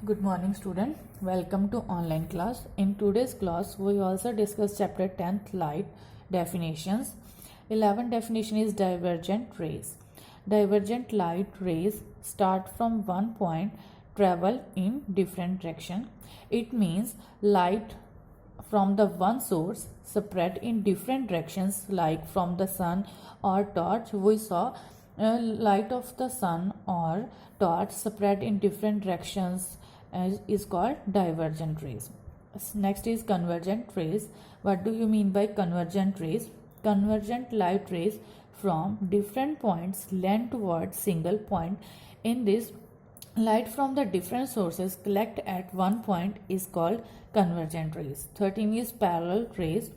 Good morning student. Welcome to online class. In today's class we also discuss chapter 10th light definitions. 11th definition is divergent rays. Divergent light rays start from one point, travel in different direction. It means light from the one source spread in different directions, like from the sun or torch. We saw light of the sun or torch spread in different directions is called divergent rays. Next is convergent rays. What do you mean by convergent rays? Convergent light rays from different points lend towards single point. In this, light from the different sources collect at one point is called convergent rays. 13 is parallel rays.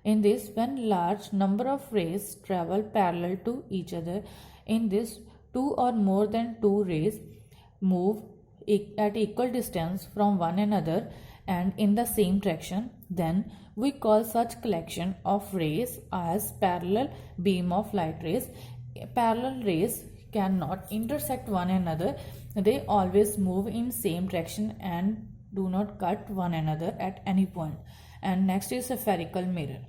In this, when large number of rays travel parallel to each other, in this two or more than two rays move at equal distance from one another and in the same direction, then we call such collection of rays as parallel beam of light rays. Parallel rays cannot intersect one another. They always move in same direction and do not cut one another at any point. And next is spherical mirror.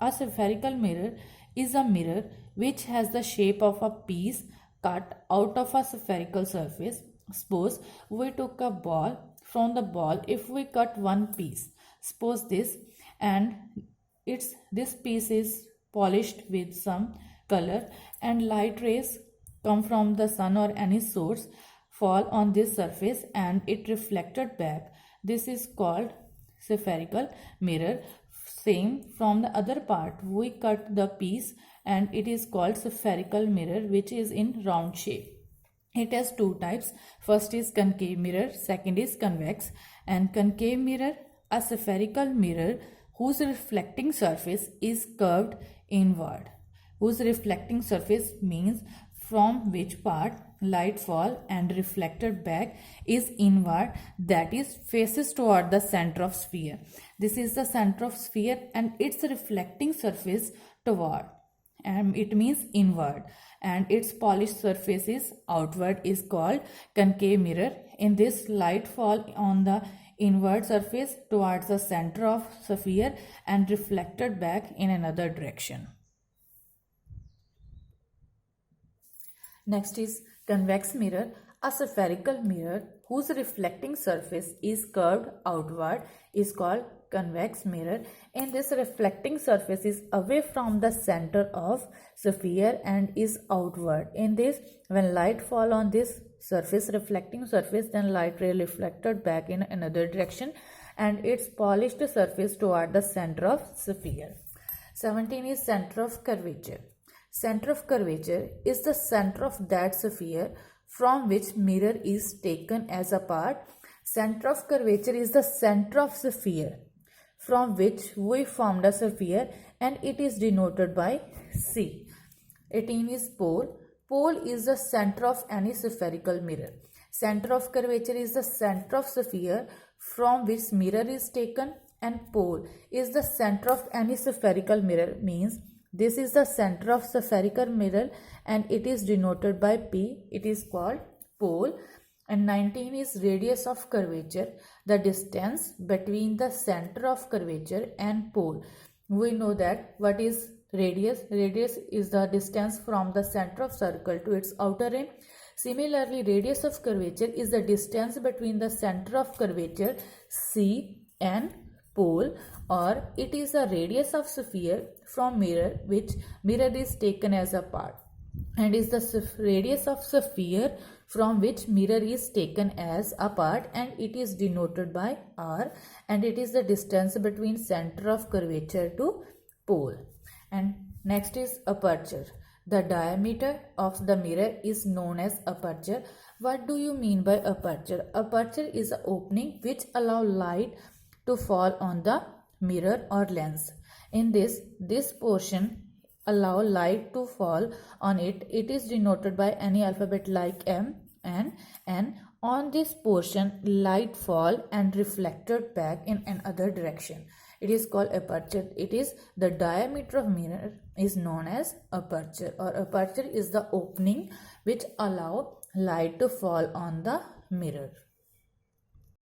A spherical mirror is a mirror which has the shape of a piece cut out of a spherical surface. Suppose we took a ball. From the ball, if we cut one piece, suppose this, and this piece is polished with some color, and light rays come from the sun or any source, fall on this surface and it reflected back. This is called spherical mirror. Same from the other part, we cut the piece and it is called spherical mirror, which is in round shape. It has two types. First is concave mirror, second is convex. And concave mirror, a spherical mirror whose reflecting surface is curved inward. Whose reflecting surface means from which part light fall and reflected back is inward, that is faces toward the center of sphere. This is the center of sphere and its reflecting surface toward, and it means inward, and its polished surface is outward, is called concave mirror. In this, light fall on the inward surface towards the center of sphere and reflected back in another direction. Next is convex mirror, a spherical mirror whose reflecting surface is curved outward is called convex mirror. In this, reflecting surface is away from the center of sphere and is outward. In this, when light fall on this surface, reflecting surface, then light ray reflected back in another direction and its polished surface toward the center of sphere. 17 is center of curvature. Center of curvature is the center of that sphere from which mirror is taken as a part. Center of curvature is the center of sphere from which we formed a sphere and it is denoted by C. 18 is pole. Pole is the center of any spherical mirror. Center of curvature is the center of sphere from which mirror is taken, and pole is the center of any spherical mirror, means this is the center of spherical mirror and it is denoted by P. It is called pole. And 19 is radius of curvature, the distance between the center of curvature and pole. We know that what is radius? Radius is the distance from the center of circle to its outer rim. Similarly, radius of curvature is the distance between the center of curvature C and pole, or it is the radius of sphere from mirror which mirror is taken as a part, and is the radius of sphere from which mirror is taken as a part, and it is denoted by R, and it is the distance between center of curvature to pole. And next is aperture. The diameter of the mirror is known as aperture. What do you mean by aperture? Aperture is an opening which allow light to fall on the mirror or lens. In this portion allow light to fall on it. It is denoted by any alphabet like M and N. On this portion light fall and reflected back in another direction. It is called aperture. It is the diameter of mirror is known as aperture, or aperture is the opening which allow light to fall on the mirror.